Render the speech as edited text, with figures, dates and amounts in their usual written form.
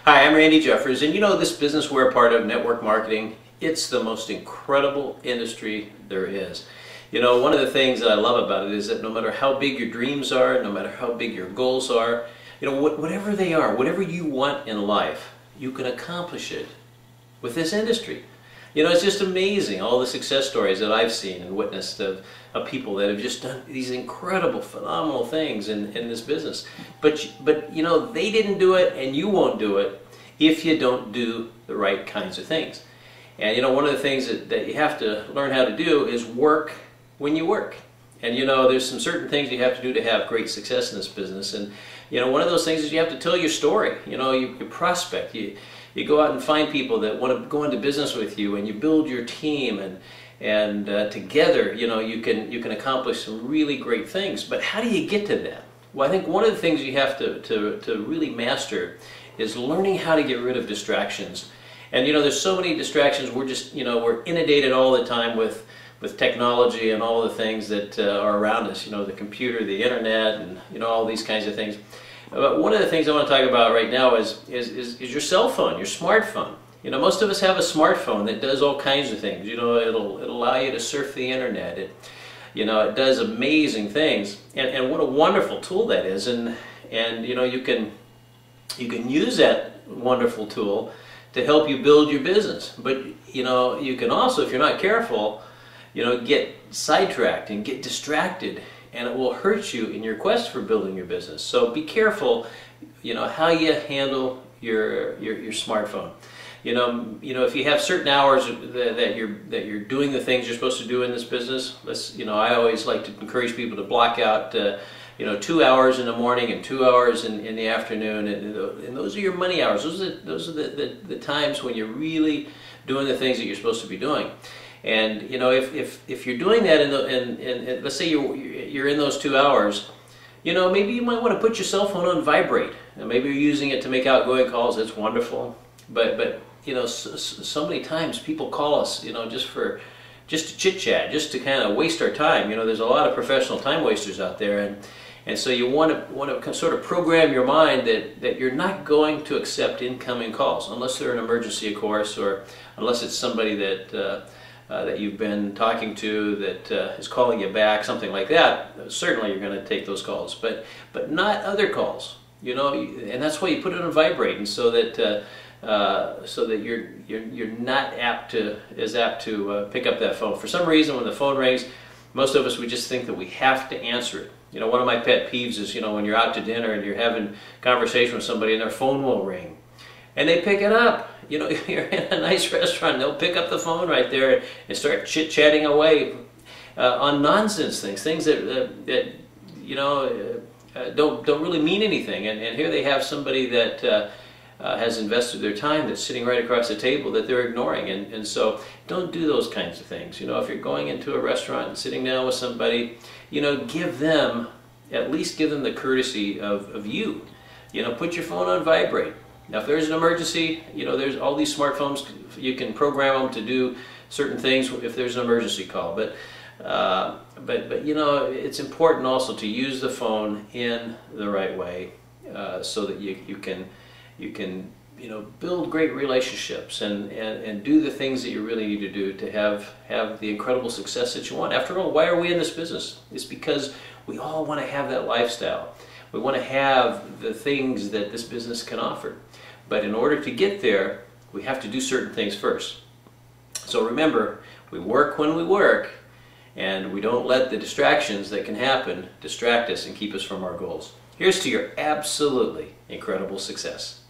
Hi, I'm Randy Jeffers, and you know this business we're a part of, network marketing, it's the most incredible industry there is. You know, one of the things that I love about it is that no matter how big your dreams are, no matter how big your goals are, you know, whatever they are, whatever you want in life, you can accomplish it with this industry. You know, it's just amazing, all the success stories that I've seen and witnessed of people that have just done these incredible, phenomenal things in this business. But you know, they didn't do it, and you won't do it if you don't do the right kinds of things. And you know, one of the things that you have to learn how to do is work when you work. And you know, there's some certain things you have to do to have great success in this business. And you know, one of those things is you have to tell your story. You know, you prospect. You go out and find people that want to go into business with you, and you build your team, and together, you know, you can accomplish some really great things. But how do you get to that? Well, I think one of the things you have to really master is learning how to get rid of distractions. And you know, there's so many distractions. We're just, you know, we're inundated all the time with technology and all the things that are around us. You know, the computer, the internet, and you know, all these kinds of things. But one of the things I want to talk about right now is your cell phone, your smartphone. You know, most of us have a smartphone that does all kinds of things. You know, it'll allow you to surf the internet. You know, it does amazing things, and what a wonderful tool that is. And you know, you can use that wonderful tool to help you build your business. But you know, you can also, if you're not careful, you know, get sidetracked and get distracted, and it will hurt you in your quest for building your business. So be careful, you know, how you handle your smartphone. You know, if you have certain hours that you're doing the things you're supposed to do in this business, you know, I always like to encourage people to block out, you know, 2 hours in the morning and 2 hours in the afternoon, and those are your money hours. Those are the times when you're really doing the things that you're supposed to be doing. And you know, if you're doing that and let's say you're in those 2 hours, you know, maybe you might want to put your cell phone on vibrate. And maybe you're using it to make outgoing calls. That's wonderful. But you know, so many times people call us, you know, just to chit chat, just to kind of waste our time. You know, there's a lot of professional time wasters out there, and so you want to sort of program your mind that you're not going to accept incoming calls unless they're an emergency, of course, or unless it's somebody that you've been talking to that is calling you back, something like that. Certainly you're going to take those calls, but not other calls. You know, and that's why you put it on vibrate, and so that you're not as apt to pick up that phone. For some reason, when the phone rings, most of us, we just think that we have to answer it. You know, one of my pet peeves is, you know, when you're out to dinner and you're having a conversation with somebody and their phone will ring. And they pick it up. You know, you're in a nice restaurant, they'll pick up the phone right there and start chit-chatting away on nonsense things that you know, don't really mean anything. And here they have somebody that has invested their time that's sitting right across the table that they're ignoring. And so don't do those kinds of things. You know, if you're going into a restaurant and sitting down with somebody, you know, at least give them the courtesy of you. You know, put your phone on vibrate. Now, if there's an emergency, you know, there's all these smartphones, you can program them to do certain things if there's an emergency call. But you know, it's important also to use the phone in the right way, so that you can you know, build great relationships and do the things that you really need to do to have the incredible success that you want. After all, why are we in this business? It's because we all want to have that lifestyle. We want to have the things that this business can offer. But in order to get there, we have to do certain things first. So remember, we work when we work, and we don't let the distractions that can happen distract us and keep us from our goals. Here's to your absolutely incredible success.